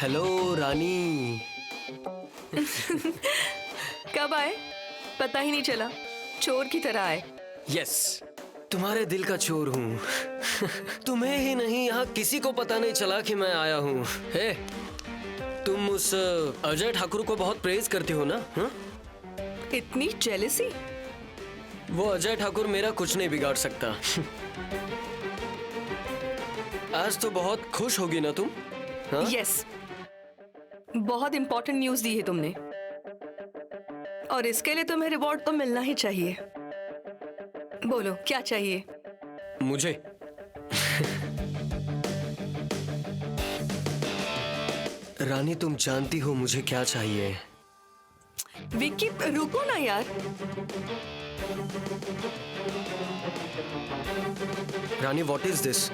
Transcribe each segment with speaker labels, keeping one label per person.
Speaker 1: Hello रानी।
Speaker 2: कब आए? पता ही नहीं चला, चोर की तरह आए।
Speaker 1: यस, तुम्हारे दिल का चोर हूँ। तुम्हें ही नहीं, यहाँ किसी को पता नहीं चला कि मैं आया हूँ। हे, तुम उस अजय ठाकुर को बहुत प्रेज करती हो ना? हा?
Speaker 2: इतनी जेलसी?
Speaker 1: वो अजय ठाकुर मेरा कुछ नहीं बिगाड़ सकता। आज तो बहुत खुश होगी ना तुम? हाँ?
Speaker 2: यस, बहुत इंपॉर्टेंट न्यूज दी है तुमने, और इसके लिए तुम्हें रिवॉर्ड तो मिलना ही चाहिए। बोलो क्या चाहिए?
Speaker 1: मुझे रानी, तुम जानती हो मुझे क्या चाहिए।
Speaker 2: विक्की रुको ना यार।
Speaker 1: रानी, व्हाट इज दिस?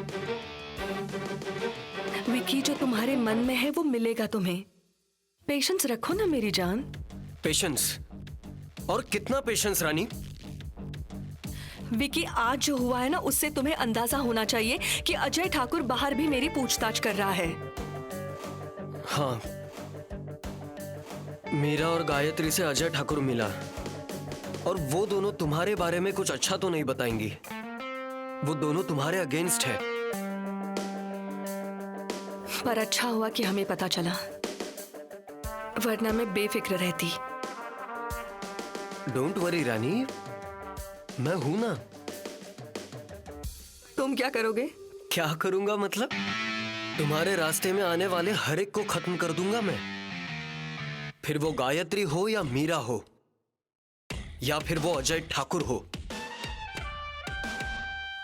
Speaker 2: विक्की, जो तुम्हारे मन में है वो मिलेगा तुम्हें। पेशेंस रखो ना मेरी जान।
Speaker 1: पेशेंस? और कितना पेशेंस रानी?
Speaker 2: विक्की, आज जो हुआ है ना, उससे तुम्हें अंदाजा होना चाहिए कि अजय ठाकुर बाहर भी मेरी पूछताछ कर रहा है।
Speaker 1: हाँ, मीरा और गायत्री से अजय ठाकुर मिला, और वो दोनों तुम्हारे बारे में कुछ अच्छा तो नहीं बताएंगी। वो दोनों तुम्हारे अगेंस्ट है।
Speaker 2: पर अच्छा हुआ कि हमें पता चला, वरना मैं बेफिक्र रहती।
Speaker 1: डोंट वरी रानी, मैं हूं ना।
Speaker 2: तुम क्या करोगे?
Speaker 1: क्या करूंगा मतलब? तुम्हारे रास्ते में आने वाले हर एक को खत्म कर दूंगा मैं। फिर वो गायत्री हो या मीरा हो, या फिर वो अजय ठाकुर हो,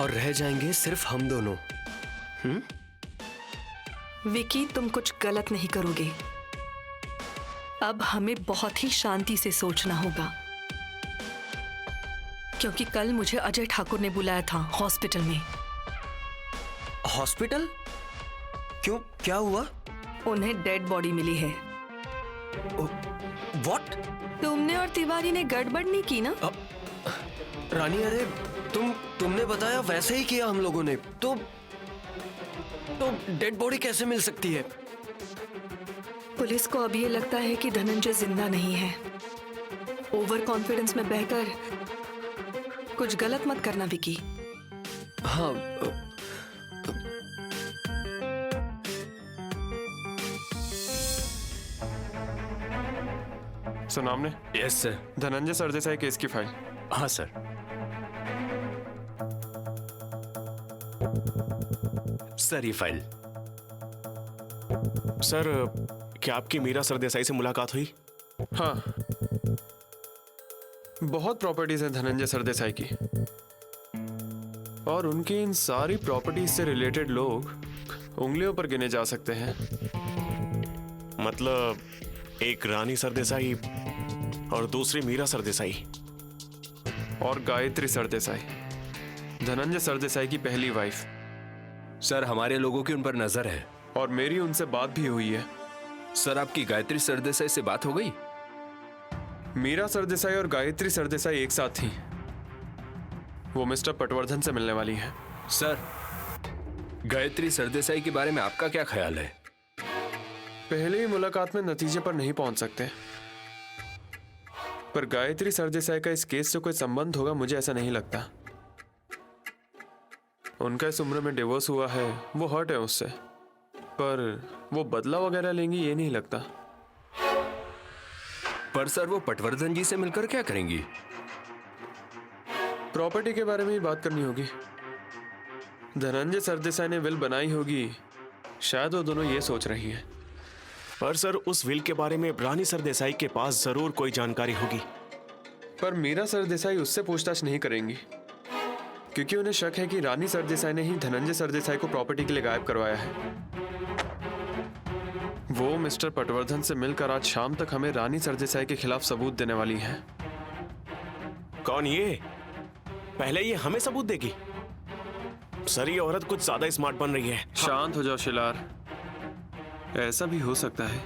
Speaker 1: और रह जाएंगे सिर्फ हम दोनों।
Speaker 2: विक्की, तुम कुछ गलत नहीं करोगे। अब हमें बहुत ही शांति से सोचना होगा, क्योंकि कल मुझे अजय ठाकुर ने बुलाया था हॉस्पिटल में।
Speaker 1: हॉस्पिटल? क्यों, क्या हुआ?
Speaker 2: उन्हें डेड बॉडी मिली है।
Speaker 1: व्हाट?
Speaker 2: तुमने और तिवारी ने गड़बड़ नहीं की ना?
Speaker 1: रानी, अरे तुमने बताया वैसे ही किया हम लोगों ने। तो डेड बॉडी कैसे मिल सकती है?
Speaker 2: पुलिस को अब ये लगता है कि धनंजय जिंदा नहीं है। ओवर कॉन्फिडेंस में बहकर कुछ गलत मत करना विकी।
Speaker 1: हाँ,
Speaker 3: सुना आपने?
Speaker 4: Yes sir.
Speaker 3: Dhananjay Sardesai case की फाइल।
Speaker 4: हाँ सर। सर ये फाइल।
Speaker 5: सर, क्या आपकी मीरा सरदेसाई से मुलाकात हुई?
Speaker 3: हाँ, बहुत प्रॉपर्टीज हैं धनंजय सरदेसाई की, और उनकी इन सारी प्रॉपर्टीज से रिलेटेड लोग उंगलियों पर गिने जा सकते हैं।
Speaker 5: मतलब एक रानी सरदेसाई और दूसरी मीरा सरदेसाई।
Speaker 3: और गायत्री सरदेसाई, धनंजय सरदेसाई की पहली वाइफ।
Speaker 4: सर, हमारे लोगों की उन पर नजर है।
Speaker 3: और मेरी उनसे बात भी हुई है।
Speaker 4: सर, आपकी गायत्री सरदेसाई से बात हो गई?
Speaker 3: मीरा सरदेसाई और गायत्री सरदेसाई एक साथ थी। वो मिस्टर पटवर्धन से मिलने वाली हैं।
Speaker 4: सर, गायत्री सरदेसाई के बारे में आपका क्या ख्याल है?
Speaker 3: पहले ही मुलाकात में नतीजे पर नहीं पहुंच सकते, पर गायत्री सरदेसाई का इस केस से कोई संबंध होगा मुझे ऐसा नहीं लगता। उनका इस उम्र में डिवोर्स हुआ है, वो हर्ट है उससे, पर वो बदला वगैरह लेंगी ये नहीं लगता।
Speaker 4: पर सर, वो पटवर्धन जी से मिलकर क्या करेंगी?
Speaker 3: प्रॉपर्टी के बारे में ही बात करनी होगी। धनंजय सरदेसाई ने विल बनाई होगी, शायद वो दोनों ये सोच रही हैं।
Speaker 5: पर सर, उस विल के बारे में रानी सरदेसाई के पास जरूर कोई जानकारी होगी।
Speaker 3: पर मीरा सरदेसाई उससे पूछताछ नहीं करेंगी, क्योंकि उन्हें शक है कि रानी सरदेसाई ने ही धनंजय सरदेसाई को प्रॉपर्टी के लिए गायब करवाया है। वो मिस्टर पटवर्धन से मिलकर आज शाम तक हमें रानी सरदेसाई के खिलाफ सबूत देने वाली हैं।
Speaker 5: कौन ये? पहले ये हमें सबूत देगी? सर, ये औरत कुछ ज्यादा स्मार्ट बन रही है।
Speaker 3: शांत हो जाओ शिलार। ऐसा भी हो सकता है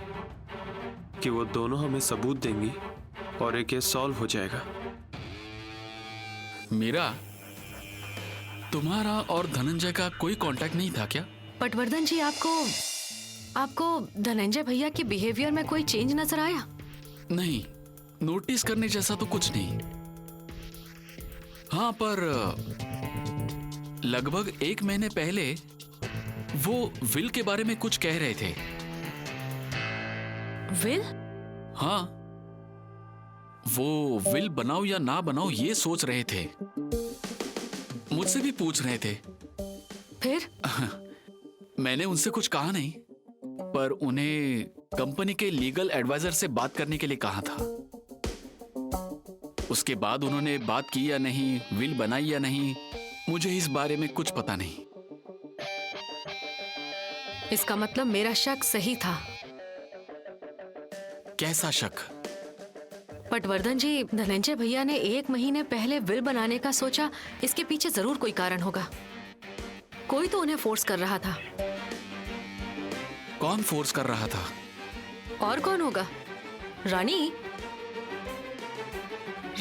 Speaker 3: कि वो दोनों हमें सबूत देंगी और ये केस सॉल्व हो जाएगा।
Speaker 6: मीरा, तुम्हारा और धनंजय का कोई कांटेक्ट नहीं था क्या?
Speaker 2: पटवर्धन जी, आपको
Speaker 6: आपको धनंजय भैया के बिहेवियर में कोई चेंज नजर आया?
Speaker 7: नहीं, नोटिस करने जैसा तो कुछ नहीं। हाँ, पर लगभग 1 महीने पहले वो विल के बारे में कुछ कह रहे थे।
Speaker 6: विल?
Speaker 7: हाँ, वो विल बनाओ या ना बनाओ ये सोच रहे थे। मुझसे भी पूछ रहे थे।
Speaker 6: फिर?
Speaker 7: मैंने उनसे कुछ कहा नहीं, पर उन्हें कंपनी के लीगल एडवाइजर से बात करने के लिए कहा था। उसके बाद उन्होंने बात की या नहीं, विल बनाई या नहीं, मुझे इस बारे में कुछ पता नहीं।
Speaker 6: इसका मतलब मेरा शक सही था।
Speaker 7: कैसा शक?
Speaker 6: पटवर्धन जी, धनंजय भैया ने 1 महीने पहले विल बनाने का सोचा, इसके पीछे जरूर कोई कारण होगा। कोई तो उन्हें फोर्स कर रहा था।
Speaker 7: कौन फोर्स कर रहा था?
Speaker 6: और कौन होगा? रानी।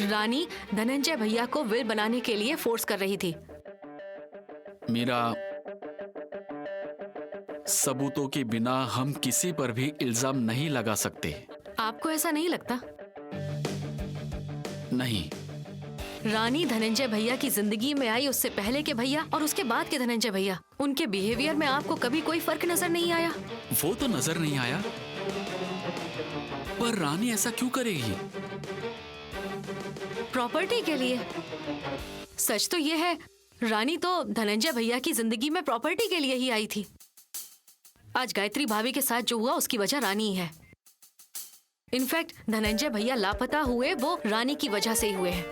Speaker 6: रानी धनंजय भैया को विल बनाने के लिए फोर्स कर रही थी।
Speaker 7: मीरा, सबूतों के बिना हम किसी पर भी इल्जाम नहीं लगा सकते।
Speaker 6: आपको ऐसा नहीं लगता?
Speaker 7: नहीं।
Speaker 6: रानी धनंजय भैया की जिंदगी में आई उससे पहले के भैया और उसके बाद के धनंजय भैया, उनके बिहेवियर में आपको कभी कोई फर्क नजर नहीं आया?
Speaker 7: वो तो नजर नहीं आया, पर रानी ऐसा क्यों करेगी?
Speaker 6: प्रॉपर्टी के लिए। सच तो ये है, रानी तो धनंजय भैया की जिंदगी में प्रॉपर्टी के लिए ही आई थी। आज गायत्री भाभी के साथ जो हुआ उसकी वजह रानी ही है। इनफैक्ट धनंजय भैया लापता हुए वो रानी की वजह से ही हुए हैं।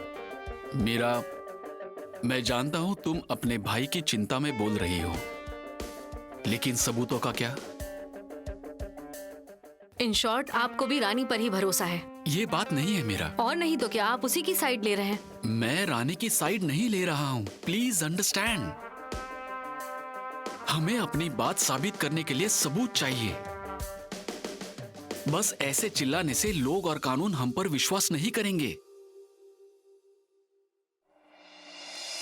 Speaker 7: मीरा, मैं जानता हूं तुम अपने भाई की चिंता में बोल रही हो, लेकिन सबूतों का क्या?
Speaker 6: इन शॉर्ट, आपको भी रानी पर ही भरोसा है।
Speaker 7: ये बात नहीं है मीरा।
Speaker 6: और नहीं तो क्या, आप उसी की साइड ले रहे हैं?
Speaker 7: मैं रानी की साइड नहीं ले रहा हूं, प्लीज अंडरस्टैंड। हमें अपनी बात साबित करने के लिए सबूत चाहिए। बस ऐसे चिल्लाने से लोग और कानून हम पर विश्वास नहीं करेंगे।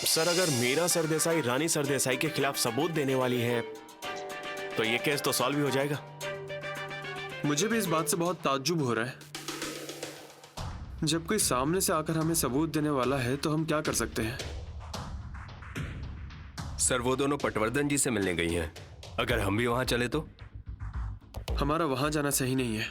Speaker 5: सर, अगर मीरा सरदेसाई रानी सरदेसाई के खिलाफ सबूत देने वाली है तो ये केस तो सॉल्व ही हो जाएगा।
Speaker 3: मुझे भी इस बात से बहुत ताज्जुब हो रहा है। जब कोई सामने से आकर हमें सबूत देने वाला है तो हम क्या कर सकते हैं?
Speaker 4: सर, वो दोनों पटवर्धन जी से मिलने गई हैं। अगर हम भी वहां चले तो?
Speaker 3: हमारा वहां जाना सही नहीं है।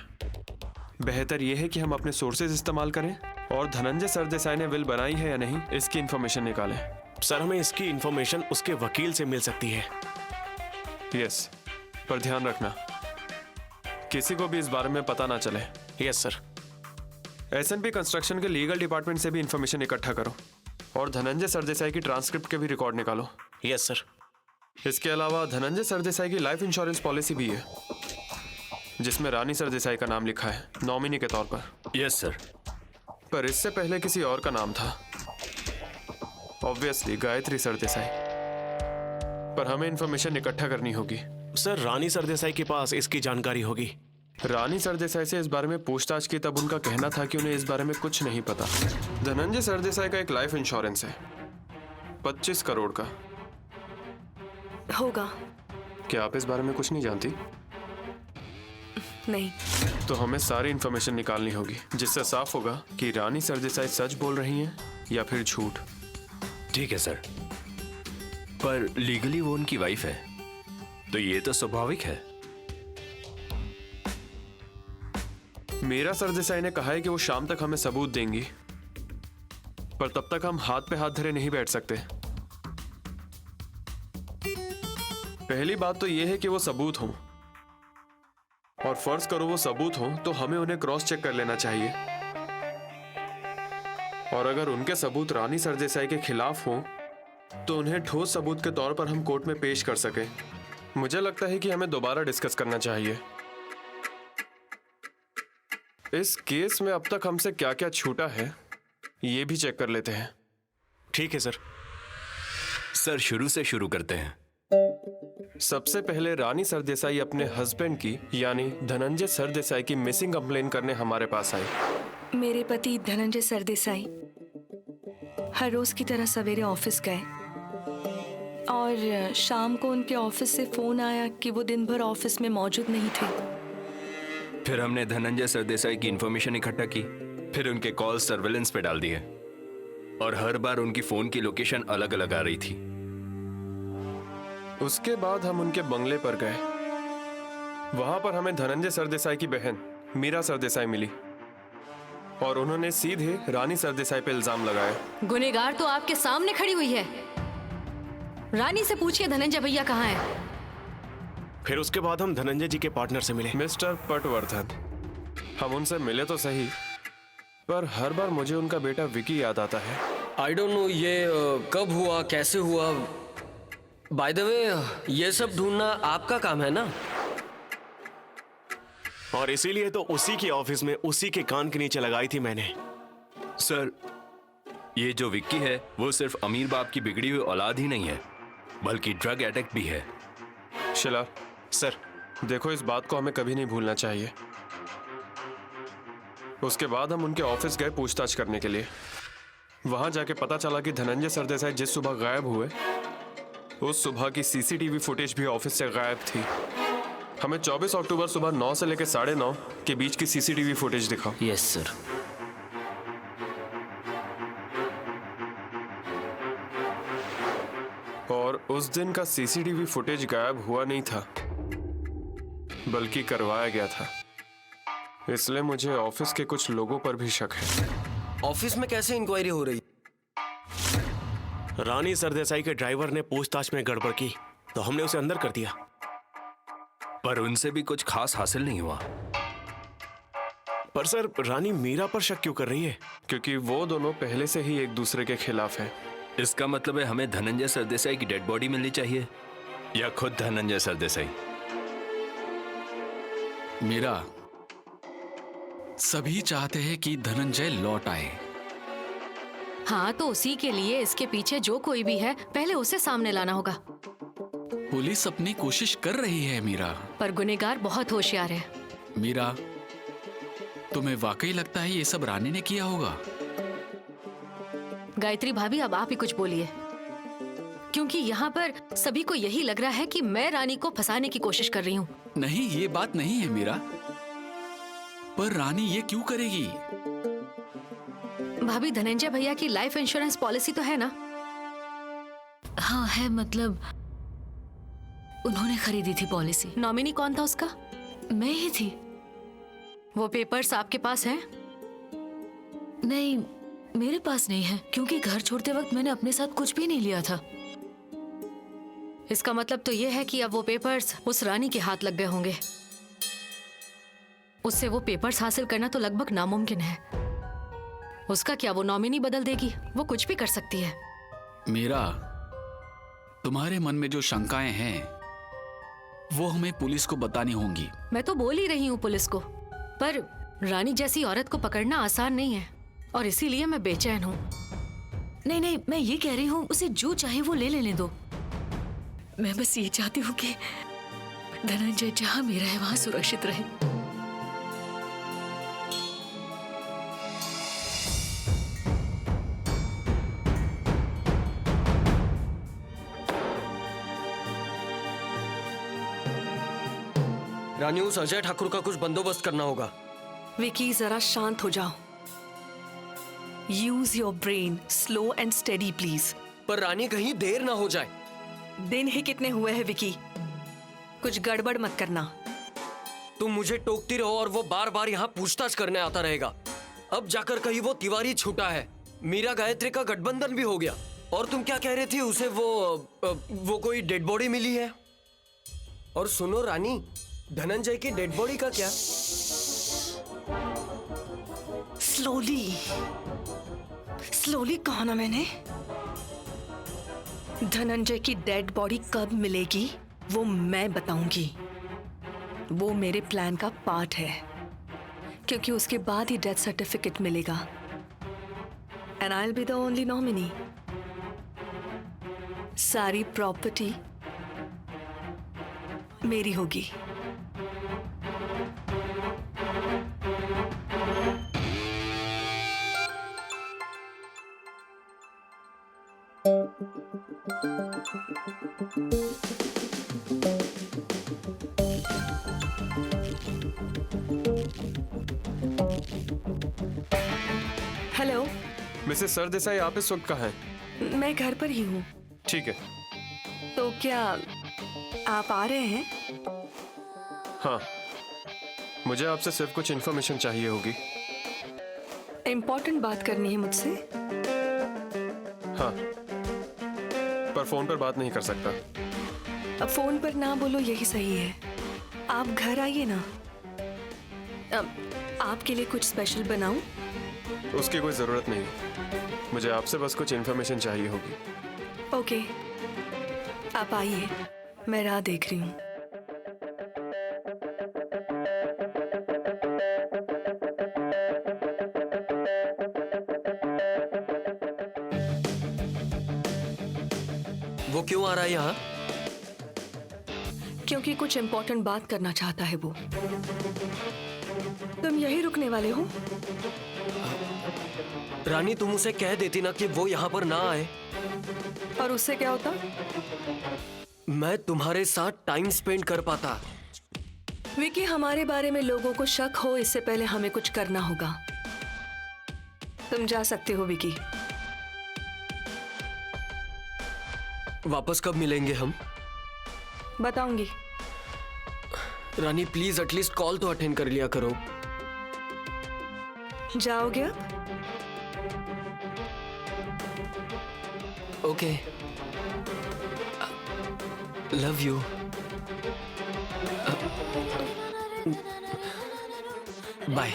Speaker 3: बेहतर यह है कि हम अपने सोर्सेज इस्तेमाल करें और धनंजय सरदेसाई ने विल बनाई है या नहीं इसकी इंफॉर्मेशन निकालें।
Speaker 5: सर, हमें इसकी इंफॉर्मेशन उसके वकील से मिल सकती है।
Speaker 3: यस, पर ध्यान रखना किसी को भी इस बारे में पता ना चले।
Speaker 5: Yes sir.
Speaker 3: एसएनपी कंस्ट्रक्शन के लीगल डिपार्टमेंट से भी इंफॉर्मेशन इकट्ठा करो और धनंजय सरदेसाई की ट्रांसक्रिप्ट के भी रिकॉर्ड निकालो।
Speaker 5: Yes sir.
Speaker 3: इसके अलावा धनंजय सरदेसाई की लाइफ इंश्योरेंस पॉलिसी भी है जिसमें रानी सरदेसाई का नाम लिखा है नॉमिनी के तौर पर।
Speaker 4: Yes sir.
Speaker 3: पर इससे पहले किसी और का नाम था, ऑब्वियसली गायत्री सरदेसाई। पर हमें इंफॉर्मेशन इकट्ठा करनी होगी।
Speaker 5: सर, रानी सरदेसाई के पास इसकी जानकारी होगी।
Speaker 3: रानी सरदेसाई से इस बारे में पूछताछ की तब उनका कहना था कि उन्हें इस बारे में कुछ नहीं पता। धनंजय सरदेसाई का एक लाइफ इंश्योरेंस है 25 करोड़ का।
Speaker 2: होगा।
Speaker 3: क्या आप इस बारे में कुछ नहीं जानती?
Speaker 2: नहीं।
Speaker 3: तो हमें सारी इंफॉर्मेशन निकालनी होगी जिससे साफ होगा कि रानी सरदेसाई सच बोल रही हैं या फिर झूठ।
Speaker 4: ठीक है सर, पर लीगली वो उनकी वाइफ है तो ये तो स्वाभाविक है।
Speaker 3: मीरा सरदेसाई ने कहा है कि वो शाम तक हमें सबूत देंगी, पर तब तक हम हाथ पे हाथ धरे नहीं बैठ सकते। पहली बात तो यह है कि वो सबूत हों, और फर्ज करो वो सबूत हों तो हमें उन्हें क्रॉस चेक कर लेना चाहिए। और अगर उनके सबूत रानी सरदेसाई के खिलाफ हों तो उन्हें ठोस सबूत के तौर पर हम कोर्ट में पेश कर सके। मुझे लगता है कि हमें दोबारा डिस्कस करना चाहिए। इस केस में अब तक हमसे क्या क्या छूटा है ये भी चेक कर लेते हैं।
Speaker 5: ठीक है सर।
Speaker 4: सर, शुरू से शुरू करते हैं।
Speaker 3: सबसे पहले रानी सरदेसाई अपने हस्बैंड की यानी धनंजय सरदेसाई की मिसिंग कंप्लेन करने हमारे पास आई।
Speaker 2: मेरे पति धनंजय सरदेसाई हर रोज की तरह सवेरे ऑफिस गए, और शाम को उनके ऑफिस से फोन आया कि वो दिन भर ऑफिस में मौजूद नहीं थे।
Speaker 4: फिर हमने धनंजय सरदेसाई की इंफॉर्मेशन इकट्ठा की, फिर उनके कॉल सर्वेलेंस पे डाल दिए और हर बार उनकी फोन की लोकेशन अलग अलग आ रही थी।
Speaker 3: उसके बाद हम उनके बंगले पर गए। वहां पर हमें धनंजय सरदेसाई की बहन मीरा सरदेसाई मिली और उन्होंने सीधे रानी सरदेसाई पे इल्जाम लगाया।
Speaker 6: गुनहगार तो आपके सामने खड़ी हुई है। रानी से पूछिए धनंजय भैया कहाँ है।
Speaker 5: फिर उसके बाद हम धनंजय जी के पार्टनर से मिले।
Speaker 3: मिस्टर पटवर्धन, हम उनसे मिले तो सही, पर हर बार मुझे उनका बेटा विकी याद आता है।
Speaker 1: आई डोंट नो ये कब हुआ, कैसे हुआ। बाय द वे, ये सब ढूंढना आपका काम है ना?
Speaker 5: और इसीलिए तो उसी के ऑफिस में उसी के कान के नीचे लगाई थी मैंने।
Speaker 4: सर, ये जो विक्की है वो सिर्फ अमीर बाप की बिगड़ी हुई औलाद ही नहीं है, बल्कि ड्रग एडिक्ट भी है।
Speaker 3: शिला,
Speaker 5: सर,
Speaker 3: देखो इस बात को हमें कभी नहीं भूलना चाहिए। उसके बाद हम उनके ऑफिस गए पूछताछ करने के लिए। वहां जाके पता चला कि धनंजय सरदेसाई जिस सुबह गायब हुए उस सुबह की सीसीटीवी फुटेज भी ऑफिस से गायब थी। हमें 24 अक्टूबर सुबह 9 से लेकर 9:30 के बीच की सीसीटीवी फुटेज दिखाओ।
Speaker 1: Yes sir.
Speaker 3: और उस दिन का सीसीटीवी फुटेज गायब हुआ नहीं था, बल्कि करवाया गया था। इसलिए मुझे ऑफिस के कुछ लोगों पर भी शक है।
Speaker 1: ऑफिस में कैसे इंक्वायरी हो रही?
Speaker 5: रानी सरदेसाई के ड्राइवर ने पूछताछ में गड़बड़ की तो हमने उसे अंदर कर दिया।
Speaker 4: पर उनसे भी कुछ खास हासिल नहीं हुआ।
Speaker 5: पर सर, रानी मीरा पर शक क्यों कर रही है?
Speaker 3: क्योंकि वो दोनों पहले से ही एक दूसरे के खिलाफ हैं।
Speaker 4: इसका मतलब है हमें धनंजय सरदेसाई की डेड बॉडी मिलनी चाहिए या खुद धनंजय सरदेसाई।
Speaker 7: मीरा, सभी चाहते हैं कि धनंजय लौट आए।
Speaker 6: हाँ, तो उसी के लिए इसके पीछे जो कोई भी है पहले उसे सामने लाना होगा।
Speaker 7: पुलिस अपनी कोशिश कर रही है मीरा।
Speaker 6: पर गुनहगार बहुत होशियार है।
Speaker 7: मीरा, तुम्हें वाकई लगता है ये सब रानी ने किया होगा?
Speaker 6: गायत्री भाभी, अब आप ही कुछ बोलिए, क्योंकि यहाँ पर सभी को यही लग रहा है कि मैं रानी को फंसाने की कोशिश कर रही हूँ।
Speaker 7: नहीं, ये बात नहीं है मीरा। पर रानी ये क्यों करेगी?
Speaker 6: भाभी, धनंजय भैया की लाइफ इंश्योरेंस पॉलिसी तो है ना?
Speaker 8: हाँ है, मतलब उन्होंने खरीदी थी पॉलिसी।
Speaker 6: नॉमिनी कौन था उसका?
Speaker 8: मैं ही थी।
Speaker 6: वो पेपर्स आपके पास हैं?
Speaker 8: नहीं, मेरे पास नहीं है, क्योंकि घर छोड़ते वक्त मैंने अपने साथ कुछ भी नहीं लिया था।
Speaker 6: इसका मतलब तो ये है कि अब वो पेपर्स उस रानी के हाथ लग गए होंगे। उससे वो पेपर्स हासिल करना तो लगभग नामुमकिन है। उसका क्या, वो नॉमिनी बदल देगी, वो कुछ भी कर सकती है।
Speaker 7: मीरा, तुम्हारे मन में जो शंकाएं हैं वो हमें पुलिस को बतानी होंगी।
Speaker 6: मैं तो बोल ही रही हूँ पुलिस को, पर रानी जैसी औरत को पकड़ना आसान नहीं है और इसीलिए मैं बेचैन हूँ।
Speaker 8: नहीं नहीं, मैं ये कह रही हूँ उसे जो चाहे वो ले लेने दो। मैं बस ये चाहती हूँ कि धनंजय जहाँ मेरा है वहां सुरक्षित रहे।
Speaker 1: रानी, उस अजय ठाकुर का कुछ बंदोबस्त करना होगा।
Speaker 2: विकी, जरा शांत हो जाओ। Use your brain, slow and steady please.
Speaker 1: पर रानी, कहीं देर ना हो जाए।
Speaker 2: दिन ही कितने हुए हैं विकी, कुछ गड़बड़ मत करना।
Speaker 1: तुम मुझे टोकती रहो और वो बार बार यहाँ पूछताछ करने आता रहेगा। अब जाकर कहीं वो तिवारी छूटा है, मीरा गायत्री का गठबंधन भी हो गया। और तुम क्या कह रही थी, उसे वो कोई डेड बॉडी मिली है? और सुनो रानी, धनंजय की डेड बॉडी का क्या?
Speaker 2: स्लोली स्लोली कहा ना मैंने। धनंजय की डेड बॉडी कब मिलेगी वो मैं बताऊंगी। वो मेरे प्लान का पार्ट है, क्योंकि उसके बाद ही डेथ सर्टिफिकेट मिलेगा and I will be the only nominee. सारी प्रॉपर्टी मेरी होगी। हेलो,
Speaker 3: मिसेस सरदेसाई, आप इस वक्त कहाँ हैं?
Speaker 2: मैं घर पर ही हूँ।
Speaker 3: ठीक है।
Speaker 2: तो क्या आप आ रहे हैं?
Speaker 3: हाँ, मुझे आपसे सिर्फ कुछ इन्फॉर्मेशन चाहिए होगी।
Speaker 2: इम्पोर्टेंट बात करनी है मुझसे?
Speaker 3: हाँ, पर फोन पर बात नहीं कर सकता।
Speaker 2: अब फोन पर ना बोलो, यही सही है। आप घर आइए ना। अब आपके लिए कुछ स्पेशल बनाऊं?
Speaker 3: उसकी कोई जरूरत नहीं, मुझे आपसे बस कुछ इन्फॉर्मेशन चाहिए होगी।
Speaker 2: ओके, आप आइए, मैं राह देख रही हूँ।
Speaker 1: वो क्यों आ रहा है यहाँ?
Speaker 2: क्योंकि कुछ इम्पोर्टेंट बात करना चाहता है वो। तुम यही रुकने वाले हो?
Speaker 1: रानी, तुम उसे कह देती ना कि वो यहाँ पर ना आए।
Speaker 2: और उससे क्या होता?
Speaker 1: मैं तुम्हारे साथ टाइम स्पेंड कर पाता।
Speaker 2: विकी, हमारे बारे में लोगों को शक हो इससे पहले हमें कुछ करना होगा। तुम जा सकते हो विकी।
Speaker 1: वापस कब मिलेंगे हम?
Speaker 2: बताऊंगी।
Speaker 1: रानी प्लीज एटलीस्ट कॉल तो अटेंड कर लिया करो।
Speaker 2: जाओगे अब?
Speaker 1: Okay, love you. बाय।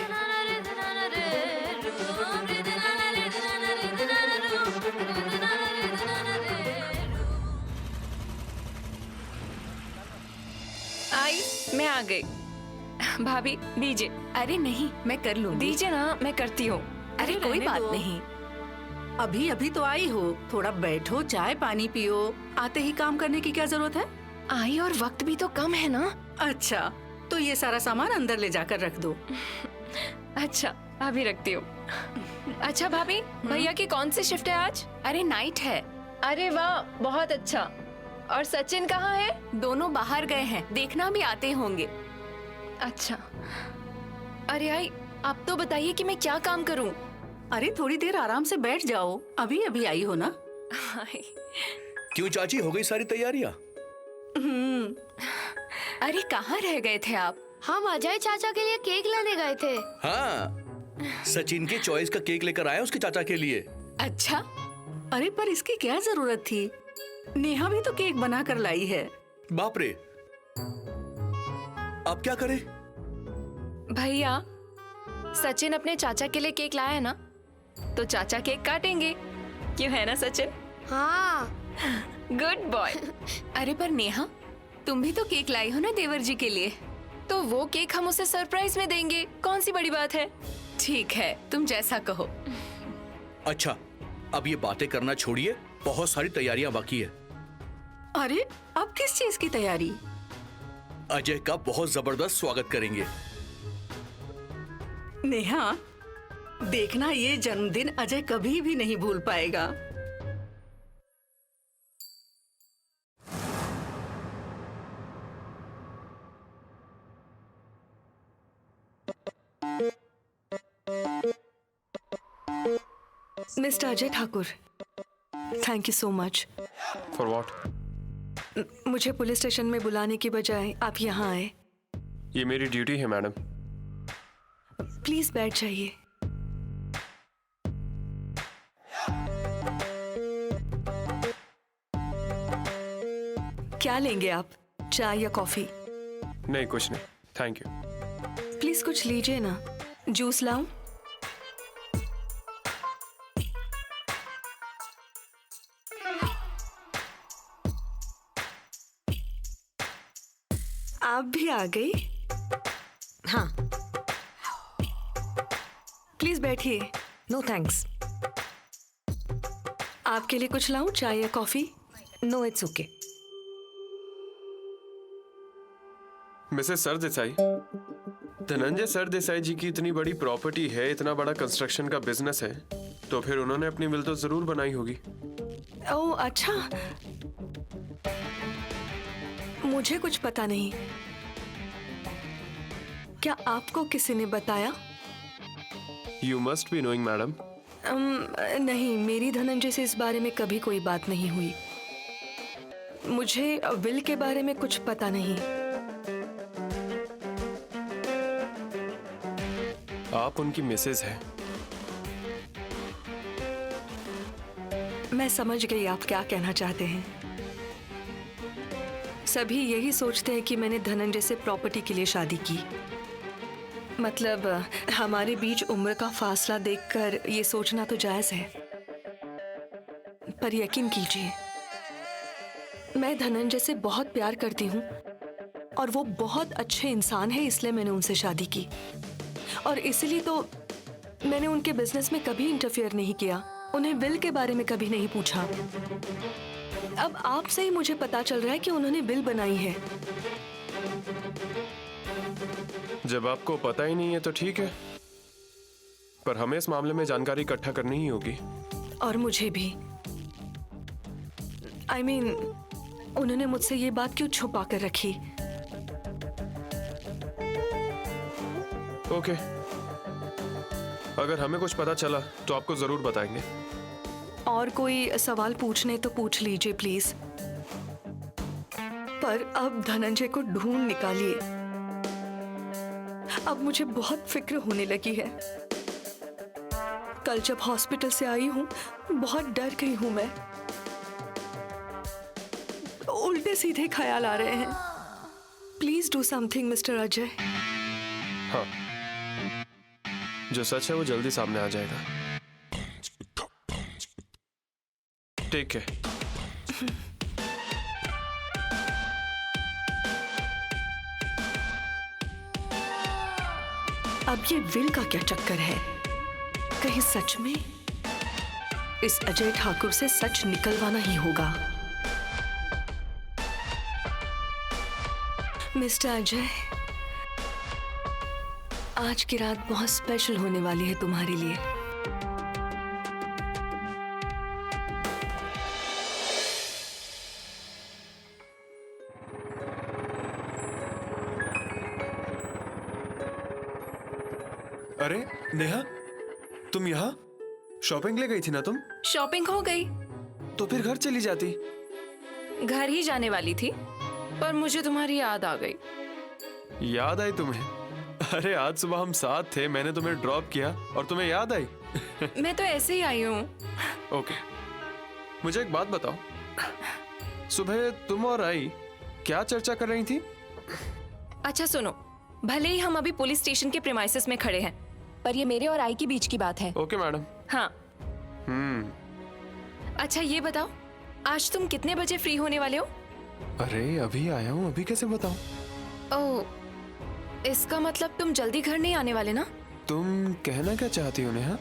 Speaker 9: आई, मैं आ गई। भाभी दीजिए। अरे नहीं, मैं कर लूँ। दीजिए ना, मैं करती हूँ। अरे कोई बात नहीं।
Speaker 10: अभी अभी तो आई हो, थोड़ा बैठो, चाय पानी पियो। आते ही काम करने की क्या जरूरत है?
Speaker 9: आई, और वक्त भी तो कम है ना।
Speaker 10: अच्छा, तो ये सारा सामान अंदर ले जाकर रख दो।
Speaker 9: अच्छा, अभी रखती हूँ। अच्छा भाभी, भैया की कौन सी शिफ्ट है आज? अरे नाइट है। अरे वाह, बहुत अच्छा। और सचिन कहाँ है? दोनों बाहर गए हैं, देखना भी आते होंगे। अच्छा। अरे आई, आप तो बताइए कि मैं क्या काम करूँ?
Speaker 10: अरे थोड़ी देर आराम से बैठ जाओ, अभी अभी आई हो ना।
Speaker 11: क्यों चाची, हो गई सारी तैयारियां?
Speaker 9: अरे कहाँ रह गए थे आप?
Speaker 12: हम अजय चाचा के लिए केक लाने गए थे।
Speaker 11: हाँ, सचिन के चॉइस का केक लेकर आए उसके चाचा के लिए।
Speaker 9: अच्छा।
Speaker 10: अरे पर इसकी क्या जरूरत थी? नेहा भी तो केक बना कर लाई है।
Speaker 11: बाप रे, अब क्या करें?
Speaker 9: भैया, सचिन अपने चाचा के लिए केक लाया है ना, तो चाचा केक काटेंगे। क्यों, है ना सचिन?
Speaker 12: हाँ।
Speaker 9: Good boy. अरे पर नेहा, तुम भी तो केक लाई हो ना देवर जी के लिए, तो वो केक हम उसे सरप्राइज में देंगे। कौन सी बड़ी बात है? ठीक है, तुम जैसा कहो।
Speaker 11: अच्छा, अब ये बातें करना छोड़िए, बहुत सारी तैयारियां बाकी है।
Speaker 10: अरे अब किस चीज की तैयारी?
Speaker 11: अजय का बहुत जबरदस्त स्वागत करेंगे।
Speaker 10: नेहा, देखना ये जन्मदिन अजय कभी भी नहीं भूल पाएगा।
Speaker 2: Mister Ajay Thakur, thank you so much.
Speaker 3: For what?
Speaker 2: मुझे पुलिस स्टेशन में बुलाने की बजाय आप यहाँ आए।
Speaker 3: ये मेरी ड्यूटी है मैडम।
Speaker 2: प्लीज बैठ जाइए। क्या लेंगे आप, चाय या कॉफी?
Speaker 3: नहीं, कुछ नहीं, थैंक यू।
Speaker 2: प्लीज कुछ लीजिए ना। जूस लाऊं? आप भी आ गई? हाँ। प्लीज बैठिए।
Speaker 8: No thanks.
Speaker 2: आपके लिए कुछ लाऊं, चाय या coffee?
Speaker 8: No, it's okay.
Speaker 3: Mrs Sardesai, Dhananjay Sardesai ji की इतनी बड़ी प्रॉपर्टी है, इतना बड़ा कंस्ट्रक्शन का बिजनेस है, तो फिर उन्होंने अपनी विल तो जरूर बनाई होगी।
Speaker 2: ओह अच्छा, मुझे कुछ पता नहीं। क्या आपको किसी ने बताया?
Speaker 3: You must be knowing madam.
Speaker 2: नहीं, मेरी धनंजय से इस बारे में कभी कोई बात नहीं हुई। मुझे विल के बारे में कुछ पता नहीं।
Speaker 3: आप उनकी मिसेज हैं।
Speaker 2: मैं समझ गई आप क्या कहना चाहते हैं। सभी यही सोचते हैं कि मैंने धनंजय से प्रॉपर्टी के लिए शादी की। मतलब हमारे बीच उम्र का फासला देखकर ये सोचना तो जायज है, पर यकीन कीजिए मैं धनंजय से बहुत प्यार करती हूँ और वो बहुत अच्छे इंसान है, इसलिए मैंने उनसे शादी की। और इसलिए तो मैंने उनके बिजनेस में कभी इंटरफियर नहीं किया, उन्हें विल के बारे में कभी नहीं पूछा। अब आपसे ही मुझे पता चल रहा है कि उन्होंने विल बनाई है।
Speaker 3: जब आपको पता ही नहीं है तो ठीक है, पर हमें इस मामले में जानकारी इकट्ठा करनी ही होगी।
Speaker 2: और मुझे भी। I mean, उन्होंने मुझसे ये बात क्यों छुपा कर रखी?
Speaker 3: ओके, अगर हमें कुछ पता चला तो आपको जरूर बताएंगे।
Speaker 2: और कोई सवाल पूछने तो पूछ लीजिए प्लीज, पर अब धनंजय को ढूंढ निकालिए। अब मुझे बहुत फिक्र होने लगी है। कल जब हॉस्पिटल से आई हूं, बहुत डर गई हूं मैं। उल्टे सीधे ख्याल आ रहे हैं। Please do something mister Ajay.
Speaker 3: हाँ, जो सच है वो जल्दी सामने आ जाएगा। ठीक है।
Speaker 2: अब ये विल का क्या चक्कर है? कहीं सच में इस अजय ठाकुर से सच निकलवाना ही होगा। मिस्टर अजय, आज की रात बहुत स्पेशल होने वाली है तुम्हारे लिए।
Speaker 3: अरे नेहा, तुम यहाँ शॉपिंग ले गई थी ना तुम?
Speaker 9: शॉपिंग हो गई
Speaker 3: तो फिर घर चली जाती।
Speaker 9: घर ही जाने वाली थी, पर मुझे तुम्हारी याद आ गई।
Speaker 3: याद आई तुम्हें? अरे आज सुबह हम साथ थे, मैंने तुम्हें ड्रॉप किया और तुम्हें याद आई।
Speaker 9: मैं तो ऐसे ही आई हूँ।
Speaker 3: ओके, मुझे एक बात बताओ, सुबह तुम और आई क्या चर्चा कर रही थी?
Speaker 9: अच्छा सुनो, भले ही हम अभी पुलिस स्टेशन के प्रीमाइसेस में खड़े हैं, पर ये मेरे और आई के बीच की बात है।
Speaker 3: Okay madam.
Speaker 9: हाँ। अच्छा ये बताओ, आज तुम कितने बजे फ्री होने वाले हो?
Speaker 3: अरे अभी आया हूँ, अभी कैसे बताऊं?
Speaker 9: ओह, इसका मतलब तुम जल्दी घर नहीं आने वाले ना?
Speaker 3: तुम कहना क्या चाहती हो नेहा?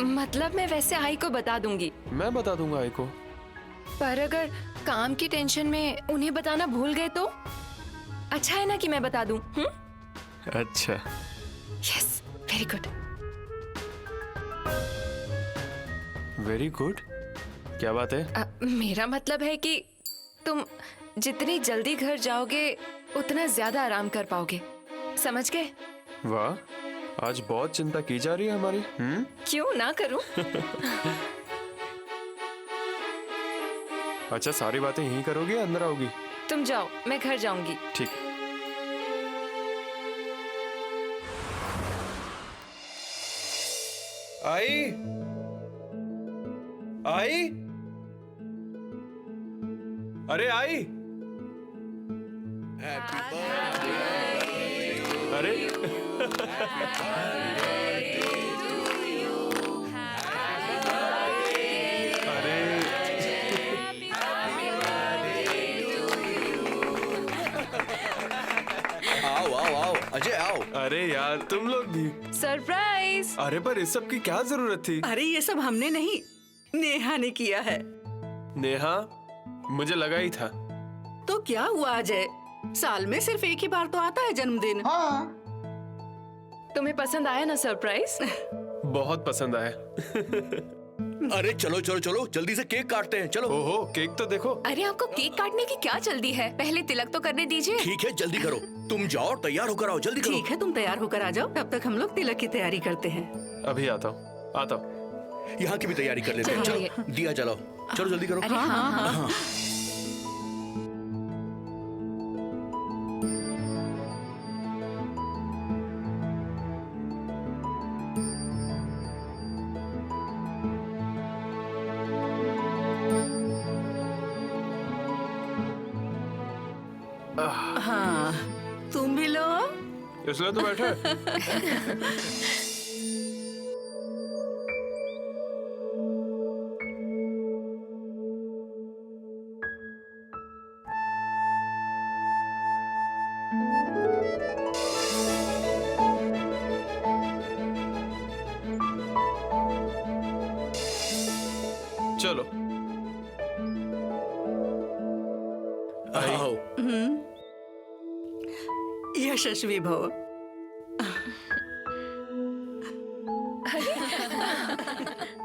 Speaker 9: मतलब मैं वैसे आई को बता दूंगी।
Speaker 3: मैं बता दूंगा आई को।
Speaker 9: पर अगर काम की टेंशन में उन्हें बताना भूल गए तो? अच्छा है ना कि मैं बता दूं?
Speaker 3: अच्छा।
Speaker 9: Yes, very good.
Speaker 3: Very good? क्या बात है?
Speaker 9: मेरा मतलब है कि तुम जितनी जल्दी घर जाओगे उतना ज्यादा आराम कर पाओगे, समझ गए?
Speaker 3: वाह, आज बहुत चिंता की जा रही है हमारी।
Speaker 9: क्यों ना करूं?
Speaker 3: अच्छा, सारी बातें यहीं करोगी या अंदर आओगी?
Speaker 9: तुम जाओ, मैं घर जाऊंगी।
Speaker 3: ठीक। आई आई, अरे आई, अरे
Speaker 11: आओ आओ आओ अजय आओ।
Speaker 3: अरे यार तुम लोग भी।
Speaker 9: सरप्राइज।
Speaker 3: अरे पर इस सब की क्या जरूरत थी?
Speaker 10: अरे ये सब हमने नहीं, नेहा ने किया है।
Speaker 3: नेहा, मुझे लगा ही था।
Speaker 10: तो क्या हुआ अजय, साल में सिर्फ एक ही बार तो आता है जन्मदिन।
Speaker 12: हाँ।
Speaker 9: तुम्हें पसंद आया ना सरप्राइज?
Speaker 3: बहुत पसंद आया।
Speaker 11: अरे चलो चलो चलो, जल्दी से केक काटते हैं, चलो।
Speaker 3: ओहो, केक तो देखो।
Speaker 9: अरे आपको केक काटने की क्या जल्दी है? पहले तिलक तो करने दीजिए।
Speaker 11: ठीक है, जल्दी करो। तुम जाओ, तैयार होकर आओ, जल्दी करो।
Speaker 10: ठीक है, तुम तैयार होकर आ जाओ, तब तक हम लोग तिलक की तैयारी करते हैं।
Speaker 3: अभी आता हूँ, आता हूँ।
Speaker 11: यहाँ की भी तैयारी कर लेते हैं।
Speaker 6: चलिए।
Speaker 11: चलो दिया जलाओ, चलो जल्दी करो।
Speaker 6: अरे हाँ हाँ
Speaker 10: हाँ, तुम भी लो।
Speaker 3: इसलिए तो बैठे। चलो
Speaker 11: आओ।
Speaker 10: यशस्वी भव।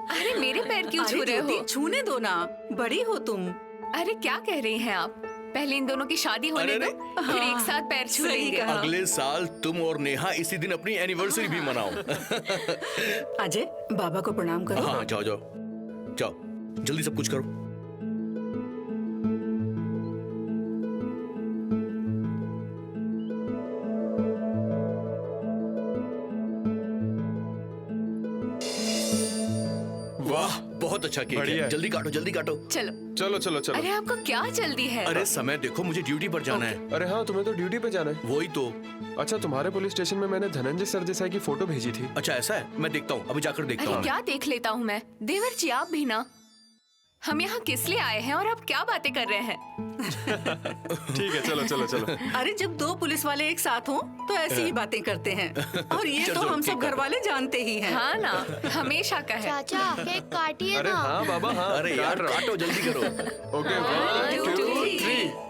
Speaker 9: अरे मेरे पैर क्यों छू
Speaker 10: अरे
Speaker 9: रहे
Speaker 10: ज्योति,
Speaker 9: हो?
Speaker 10: छूने दो ना, बड़ी हो तुम।
Speaker 9: अरे क्या कह रही हैं आप? पहले इन दोनों की शादी होने
Speaker 11: अरे
Speaker 9: दो, फिर एक साथ पैर छू
Speaker 10: सही
Speaker 9: लेंगे।
Speaker 10: कहा।
Speaker 11: अगले साल तुम और नेहा इसी दिन अपनी एनिवर्सरी भी मनाओ।
Speaker 10: अजय, बाबा को प्रणाम करो।
Speaker 11: हाँ जाओ जाओ जाओ, जल्दी सब कुछ करो। वाह, बहुत अच्छा केक
Speaker 3: बढ़िया
Speaker 11: है।
Speaker 3: है।
Speaker 11: जल्दी काटो, जल्दी काटो।
Speaker 9: चलो।
Speaker 3: चलो चलो चलो।
Speaker 9: अरे आपको क्या जल्दी है?
Speaker 11: अरे समय देखो, मुझे ड्यूटी पर जाना है।
Speaker 3: अरे हाँ, तुम्हें तो ड्यूटी पे जाना है।
Speaker 11: वही तो।
Speaker 3: अच्छा, तुम्हारे पुलिस स्टेशन में मैंने धनंजय सरदेसाई की फोटो भेजी थी।
Speaker 11: अच्छा ऐसा है, मैं देखता हूँ, अभी जाकर देखता
Speaker 9: अरे
Speaker 11: हूँ।
Speaker 9: क्या देख लेता हूँ मैं। देवर जी आप भी ना। हम यहाँ किस लिए आए हैं और आप क्या बातें कर रहे हैं?
Speaker 3: ठीक है, चलो चलो चलो।
Speaker 10: अरे जब दो पुलिस वाले एक साथ हों तो ऐसी ही बातें करते हैं। और ये तो हम सब घर वाले जानते ही हैं।
Speaker 9: हाँ ना, हमेशा का है।
Speaker 12: चाचा केक काटिए
Speaker 3: अरे
Speaker 12: ना।
Speaker 3: हाँ बाबा, हाँ।
Speaker 11: अरे यार काटो, जल्दी करो।
Speaker 3: ओके, 1 2 3।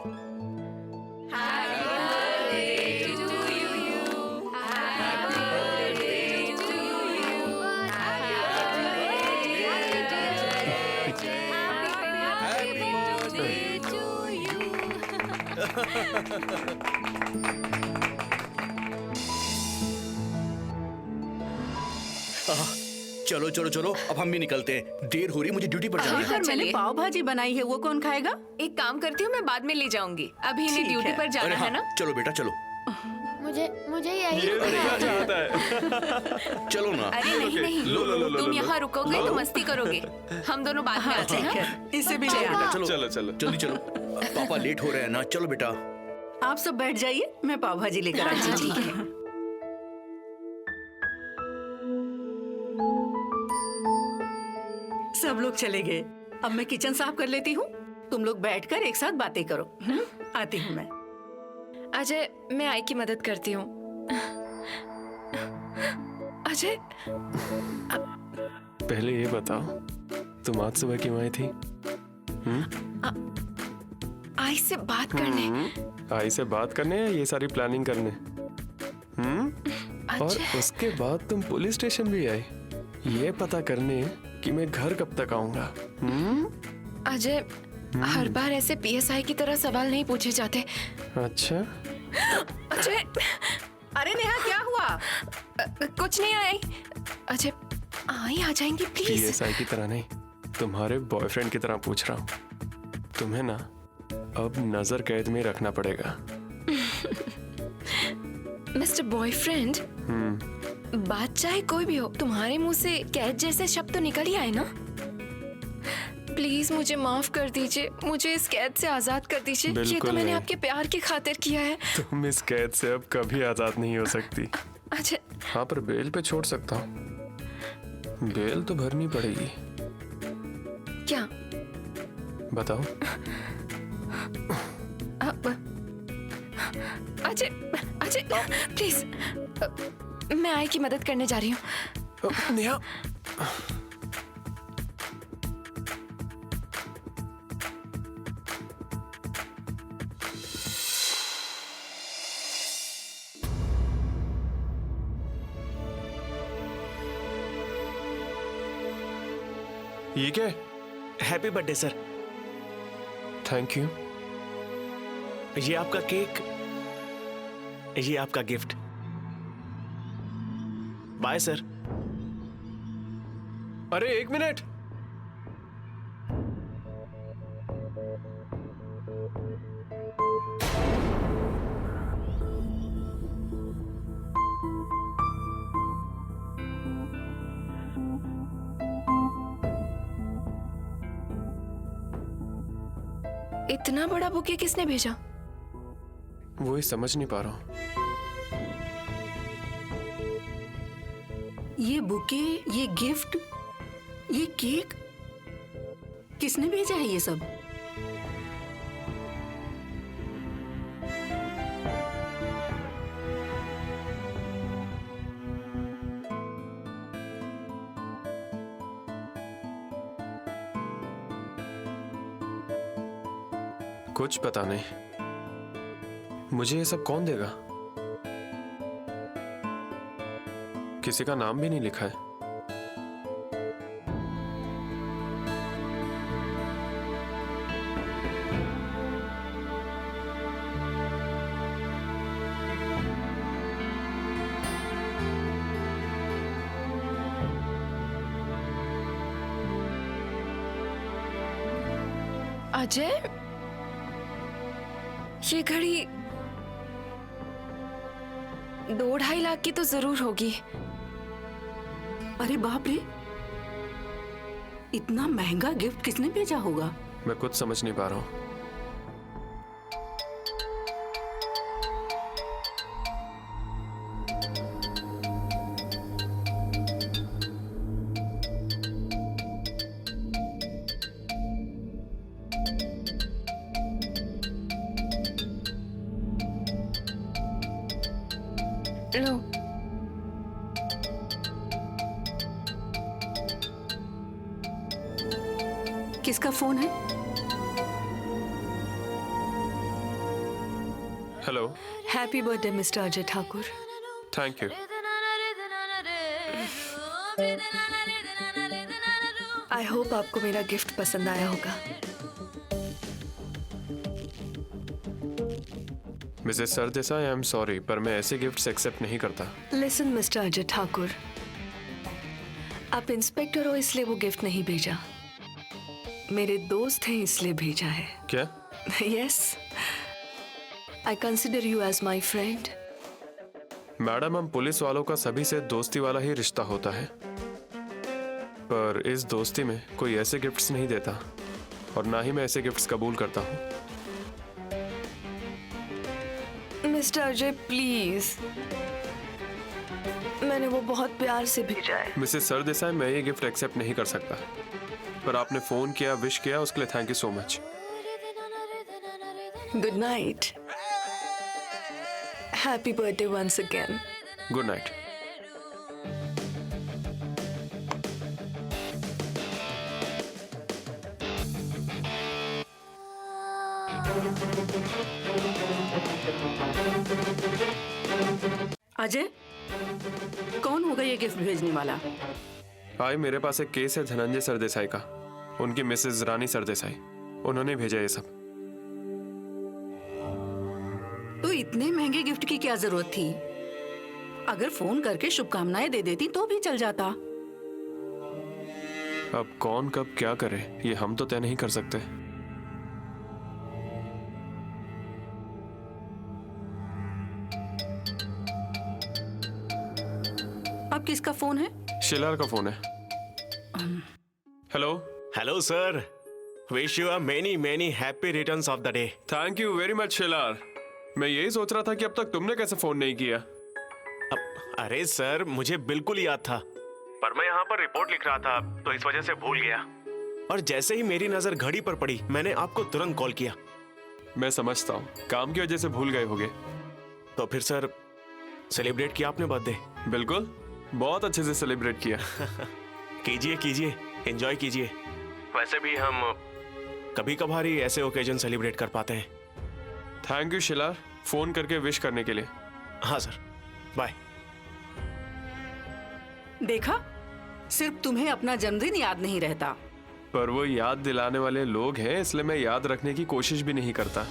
Speaker 11: चलो चलो चलो, अब हम भी निकलते हैं, देर हो रही, मुझे ड्यूटी पर जाना है।
Speaker 10: पर मैंने
Speaker 9: चलिए।
Speaker 10: पाव भाजी बनाई है, वो कौन खाएगा?
Speaker 9: एक काम करती हूँ, मैं बाद में ले जाऊंगी। अभी इन्हें
Speaker 10: ठीक
Speaker 9: ड्यूटी
Speaker 10: है।
Speaker 9: पर
Speaker 11: अरे
Speaker 9: जाना
Speaker 11: हाँ,
Speaker 9: है ना।
Speaker 11: चलो बेटा चलो।
Speaker 12: मुझे यही
Speaker 3: क्या चाहता है?
Speaker 11: चलो ना।
Speaker 9: अरे नहीं नहीं,
Speaker 3: लो, लो, लो, लो,
Speaker 9: तुम
Speaker 3: लो।
Speaker 9: यहाँ रुकोगे तो मस्ती करोगे। हम दोनों बाद में आते
Speaker 10: ठीक
Speaker 9: हैं।
Speaker 10: है, इसे भी ले आना।
Speaker 11: चलो
Speaker 3: चलो चलो।
Speaker 11: जल्दी चलो, पापा लेट हो रहे हैं ना। चलो बेटा।
Speaker 10: आप सब बैठ जाइए, मैं पाव भाजी लेकर आती हूँ।
Speaker 9: ठीक है।
Speaker 10: सब लोग चले गए, अब मैं किचन साफ कर लेती हूँ। तुम लोग बैठकर एक साथ बातें करो। आती हूँ मैं।
Speaker 9: अजय, मैं आई की मदद करती हूँ। अजय,
Speaker 3: पहले ये बताओ, तुम आज सुबह क्यों आई थी?
Speaker 9: आई से बात करने।
Speaker 3: आई से बात करने या ये सारी प्लानिंग करने? और
Speaker 9: अजय,
Speaker 3: उसके बाद तुम पुलिस स्टेशन भी आई, ये पता करने कि मैं घर कब तक आऊंगा।
Speaker 9: अजय, हर बार ऐसे पीएसआई की तरह सवाल नहीं पूछे जाते।
Speaker 3: अच्छा,
Speaker 9: अजय,
Speaker 10: अरे नेहा, क्या हुआ?
Speaker 9: कुछ नहीं आई। अजय, आई आ जाएंगी प्लीज।
Speaker 3: पीएसआई की तरह नहीं, तुम्हारे बॉयफ्रेंड की तरह पूछ रहा हूँ। तुम्हें ना अब नजर कैद में रखना पड़ेगा।
Speaker 9: मिस्टर बॉयफ्रेंड, बात चाहे कोई भी हो, तुम्हारे मुंह से कैद जैसे शब्द तो निकल ही आए ना। प्लीज मुझे माफ कर दीजिए, मुझे इस कैद से आजाद कर दीजिए। ये तो
Speaker 3: बिल्कुल
Speaker 9: मैंने
Speaker 3: नहीं।
Speaker 9: आपके प्यार की खातिर किया है।
Speaker 3: तुम इस कैद से अब कभी आजाद नहीं हो सकती।
Speaker 9: अजय,
Speaker 3: हाँ, पर बेल पे छोड़ सकता हूँ। बेल तो भरनी पड़ेगी।
Speaker 9: क्या?
Speaker 3: बताओ।
Speaker 9: अजय, अजय, प्लीज, मैं आई की मदद करने जा रही हूँ।
Speaker 3: नेहा, ये क्या?
Speaker 5: Happy birthday sir.
Speaker 3: Thank you.
Speaker 5: ये आपका केक, ये आपका गिफ्ट। Bye sir.
Speaker 3: अरे एक मिनट।
Speaker 9: इतना बड़ा बुके किसने भेजा?
Speaker 3: वही समझ नहीं पा रहा हूँ।
Speaker 10: ये बुके, ये गिफ्ट, ये केक, किसने भेजा है ये सब?
Speaker 3: कुछ पता नहीं। मुझे ये सब कौन देगा? किसी का नाम भी नहीं लिखा है।
Speaker 9: अजय, ये घड़ी 2-2.5 लाख की तो जरूर होगी।
Speaker 10: अरे बाप रे, इतना महंगा गिफ्ट किसने भेजा होगा?
Speaker 3: मैं कुछ समझ नहीं पा रहा हूँ।
Speaker 9: लो,
Speaker 10: किसका फोन है?
Speaker 3: Hello.
Speaker 2: Happy birthday mister Ajay Thakur.
Speaker 3: Thank you.
Speaker 2: I hope आपको मेरा गिफ्ट पसंद आया होगा।
Speaker 3: Mrs Sardesai, I am sorry, पर मैं ऐसे गिफ्ट्स एक्सेप्ट नहीं करता।
Speaker 2: लिसन मिस्टर अजय ठाकुर, आप इंस्पेक्टर हो इसलिए वो गिफ्ट नहीं भेजा, मेरे दोस्त हैं इसलिए भेजा है।
Speaker 3: क्या?
Speaker 2: Yes, I consider you as my friend.
Speaker 3: Madam, हम पुलिस वालों का सभी से दोस्ती वाला ही रिश्ता होता है, पर इस दोस्ती में कोई ऐसे गिफ्ट्स नहीं देता और ना ही मैं ऐसे गिफ्ट्स कबूल करता हूँ।
Speaker 2: मिस्टर अजय प्लीज, मैंने वो बहुत प्यार से भेजा है।
Speaker 3: मिसेस सरदेसाई, मैं ये गिफ्ट एक्सेप्ट नहीं कर सकता, पर आपने फोन किया, विश किया, उसके लिए thank you so much.
Speaker 2: Good night. Happy birthday once again.
Speaker 3: Good night.
Speaker 10: Ajay, कौन होगा ये गिफ्ट भेजने वाला?
Speaker 3: भाई, मेरे पास एक केस है धनंजय सरदेसाई का, उनकी मिसेस रानी सरदेसाई, उन्होंने भेजा ये सब।
Speaker 10: तो इतने महंगे गिफ्ट की क्या जरूरत थी? अगर फोन करके शुभकामनाएं दे देती तो भी चल जाता।
Speaker 3: अब कौन कब क्या करे ये हम तो तय नहीं कर सकते।
Speaker 10: अब किसका फोन है?
Speaker 3: शिलार का फोन है। Hello.
Speaker 5: Hello sir, wish you a many many happy returns of the day.
Speaker 3: Thank you very much Shilar. मैं यही सोच रहा था कि अब तक तुमने कैसे फोन नहीं किया।
Speaker 5: अरे सर, मुझे बिल्कुल याद था, पर मैं यहाँ पर रिपोर्ट लिख रहा था तो इस वजह से भूल गया, और जैसे ही मेरी नजर घड़ी पर पड़ी मैंने आपको तुरंत कॉल किया।
Speaker 3: मैं समझता हूँ, काम की वजह से भूल गए होगे।
Speaker 5: तो फिर सर, सेलिब्रेट किया आपने बर्थडे?
Speaker 3: बिल्कुल, बहुत अच्छे से सेलिब्रेट किया।
Speaker 5: कीजिए कीजिए, एंजॉय कीजिए। वैसे भी हम कभी कभार ही ऐसे ओकेजन सेलिब्रेट कर पाते हैं।
Speaker 3: थैंक यू शिलार, फोन करके विश करने के लिए।
Speaker 5: हाँ सर, बाय।
Speaker 10: देखा, सिर्फ तुम्हें अपना जन्मदिन याद नहीं रहता।
Speaker 3: पर वो याद दिलाने वाले लोग हैं, इसलिए मैं याद रखने की कोशिश भी नहीं करता।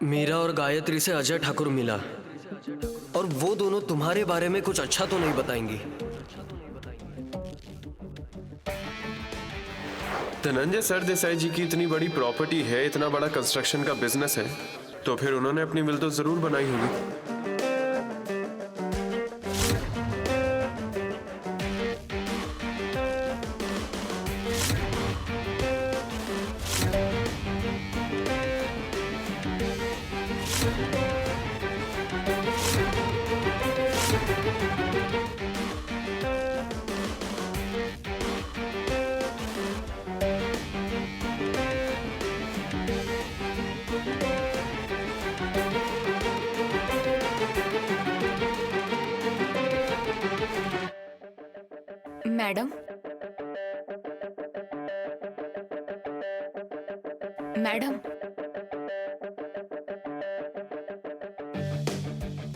Speaker 1: मीरा और गायत्री से अजय ठाकुर मिला और वो दोनों तुम्हारे बारे में कुछ अच्छा तो नहीं बताएंगी।
Speaker 3: धनंजय सरदेसाई जी की इतनी बड़ी प्रॉपर्टी है, इतना बड़ा कंस्ट्रक्शन का बिजनेस है, तो फिर उन्होंने अपनी विल तो जरूर बनाई होगी।
Speaker 9: मैडम, मैडम,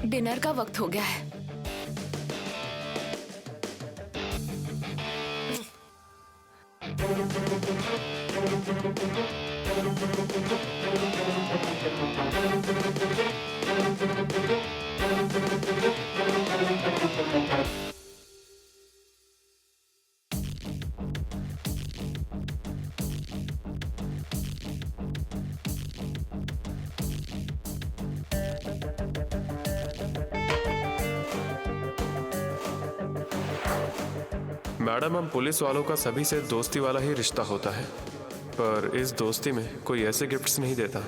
Speaker 9: डिनर का वक्त हो गया है।
Speaker 3: मैडम, हम पुलिस वालों का सभी से दोस्ती वाला ही रिश्ता होता है, पर इस दोस्ती में कोई ऐसे गिफ्ट्स नहीं देता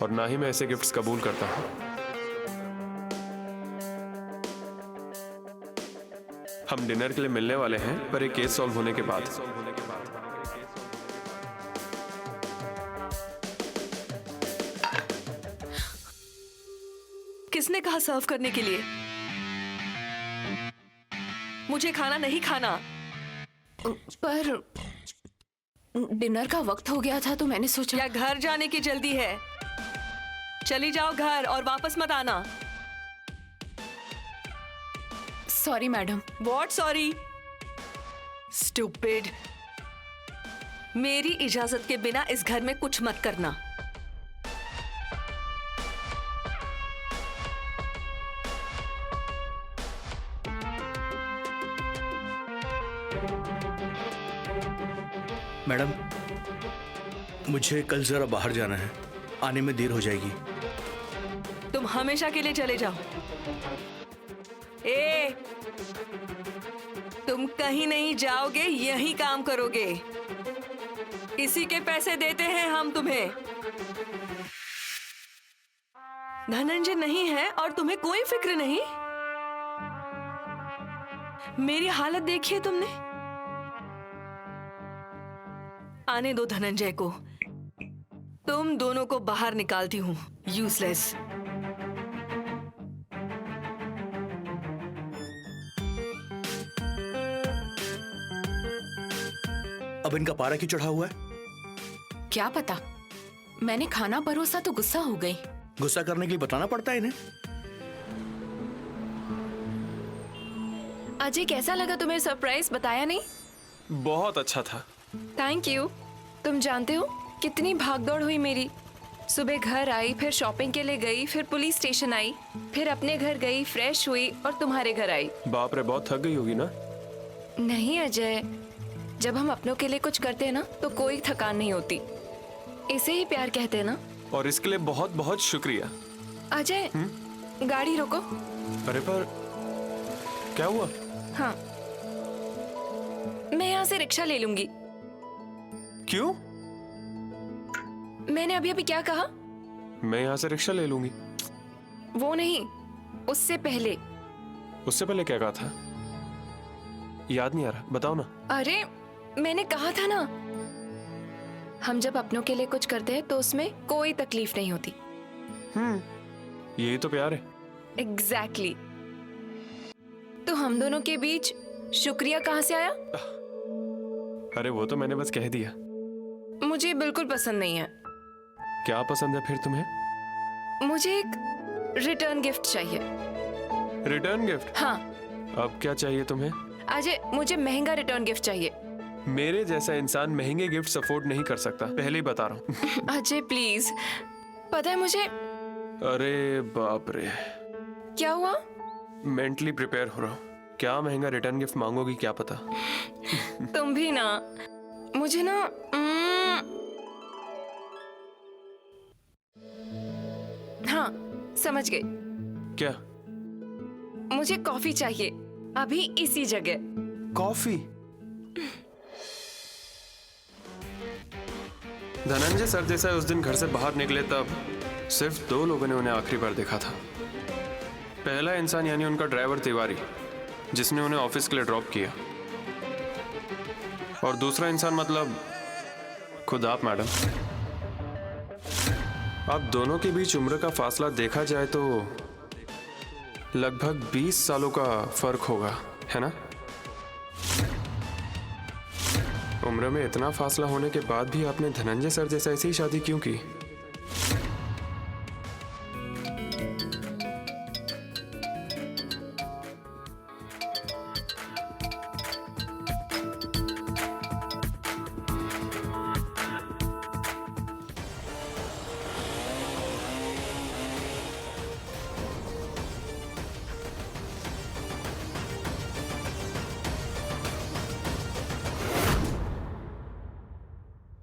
Speaker 3: और ना ही मैं ऐसे गिफ्ट्स कबूल करता हूँ। हम डिनर के लिए मिलने वाले हैं, पर एक केस सॉल्व होने के बाद।
Speaker 2: किसने कहा सर्व करने के लिए? मुझे खाना नहीं खाना।
Speaker 9: पर डिनर का वक्त हो गया था तो मैंने सोचा।
Speaker 2: या घर जाने की जल्दी है? चली जाओ घर और वापस मत आना।
Speaker 9: Sorry madam.
Speaker 2: What sorry? Stupid. मेरी इजाजत के बिना इस घर में कुछ मत करना।
Speaker 11: मैडम, मुझे कल जरा बाहर जाना है, आने में देर हो जाएगी।
Speaker 2: तुम हमेशा के लिए चले जाओ। ए, तुम कहीं नहीं जाओगे, यही काम करोगे। इसी के पैसे देते हैं हम तुम्हें। धनंजय नहीं है और तुम्हें कोई फिक्र नहीं। मेरी हालत देखी है तुमने? आने दो धनंजय को। तुम दोनों को बाहर निकालती हूं। यूजलेस।
Speaker 11: अब इनका पारा क्यों चढ़ा हुआ है?
Speaker 9: क्या पता, मैंने खाना परोसा तो गुस्सा हो गई।
Speaker 11: गुस्सा करने के लिए बताना पड़ता है इन्हें।
Speaker 9: अजय, कैसा लगा तुम्हें सरप्राइज? बताया नहीं।
Speaker 3: बहुत अच्छा था।
Speaker 9: Thank you. तुम जानते हो कितनी भागदौड़ हुई मेरी। सुबह घर आई, फिर शॉपिंग के लिए गई, फिर पुलिस स्टेशन आई, फिर अपने घर गई, फ्रेश हुई और तुम्हारे घर आई।
Speaker 3: बाप रे, बहुत थक गई होगी ना?
Speaker 9: नहीं अजय, जब हम अपनों के लिए कुछ करते हैं ना तो कोई थकान नहीं होती। इसे ही प्यार कहते हैं ना।
Speaker 3: और इसके लिए बहुत बहुत शुक्रिया।
Speaker 9: अजय, गाड़ी रोको।
Speaker 3: अरे पर क्या हुआ?
Speaker 9: हाँ, मैं यहाँ से रिक्शा ले लूंगी।
Speaker 3: क्यों?
Speaker 9: मैंने अभी अभी क्या कहा?
Speaker 3: मैं यहाँ से रिक्शा ले लूंगी।
Speaker 9: वो नहीं, उससे पहले।
Speaker 3: उससे पहले क्या कहा था? याद नहीं आ रहा, बताओ ना।
Speaker 9: अरे मैंने कहा था ना, हम जब अपनों के लिए कुछ करते हैं तो उसमें कोई तकलीफ नहीं होती।
Speaker 3: यही तो प्यार है।
Speaker 9: एग्जैक्टली। तो हम दोनों के बीच शुक्रिया कहाँ से आया?
Speaker 3: अरे वो तो मैंने बस कह दिया।
Speaker 9: मुझे बिल्कुल पसंद नहीं है।
Speaker 3: क्या पसंद है फिर तुम्हें?
Speaker 9: मुझे एक रिटर्न गिफ्ट चाहिए।
Speaker 3: Return gift?
Speaker 9: हाँ।
Speaker 3: अब क्या चाहिए तुम्हें?
Speaker 9: अजय, मुझे महंगा रिटर्न गिफ्ट चाहिए।
Speaker 3: मेरे जैसा इंसान महंगे गिफ्ट अफोर्ड नहीं कर सकता, पहले ही बता रहा हूँ।
Speaker 9: अजय प्लीज, पता है मुझे
Speaker 3: अरे बाप रे,
Speaker 9: क्या हुआ?
Speaker 3: मेंटली प्रिपेयर हो रहा हूँ। क्या महंगा रिटर्न गिफ्ट मांगोगी क्या पता।
Speaker 9: तुम भी ना, मुझे ना हाँ समझ गई।
Speaker 3: क्या?
Speaker 9: मुझे कॉफी चाहिए अभी इसी जगह।
Speaker 3: कॉफी? धनंजय सरदेसाई उस दिन घर से बाहर निकले तब सिर्फ 2 लोगों ने उन्हें आखिरी बार देखा था। पहला इंसान यानी उनका ड्राइवर तिवारी, जिसने उन्हें ऑफिस के लिए ड्रॉप किया, और दूसरा इंसान मतलब खुद आप मैडम। अब दोनों के बीच उम्र का फासला देखा जाए तो लगभग 20 सालों का फर्क होगा, है ना? उम्र में इतना फासला होने के बाद भी आपने धनंजय सरदेसाई से ही शादी क्यों की?